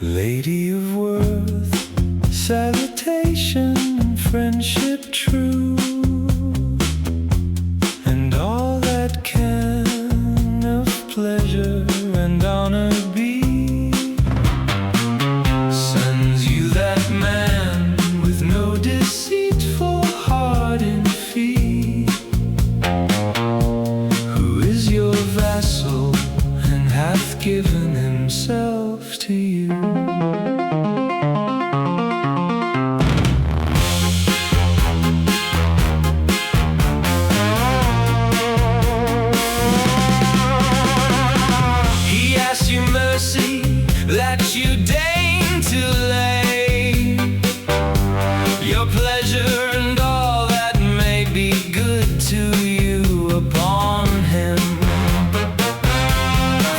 Lady of worth, salutation, and friendship true, and all that can of pleasure and honor be, sends you that man with no deceitful heart in fee, who is your vassal and hath given himself to you. He asks you mercy that you deign to lay your pleasure and all that may be good to you upon him.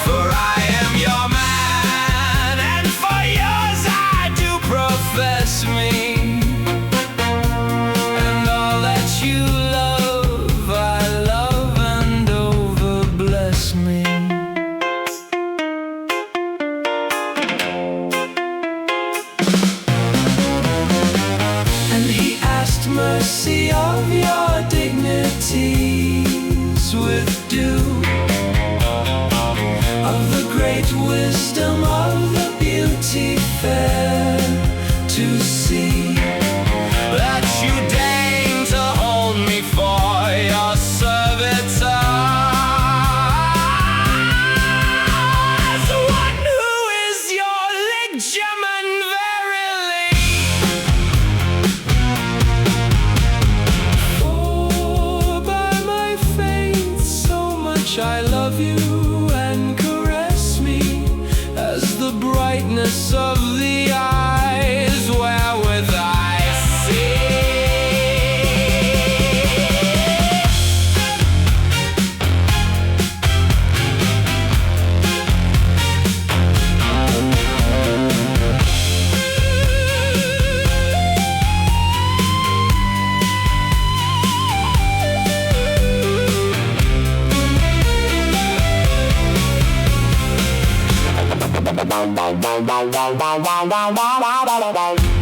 For I am your man, and for yours I do profess me, and all that you love I love and over bless me. And he asked mercy of your dignities with due, of the great wisdom of the beauty fair to see, that you deign to hold me for your servitor, as one who is your ligamen verily. For by my faith so much I love you, and caress me as the brightness of the eyes wherewith I see. Wow, wow, wow, wow, wow, wow, wow, wow, wow, wow, wow.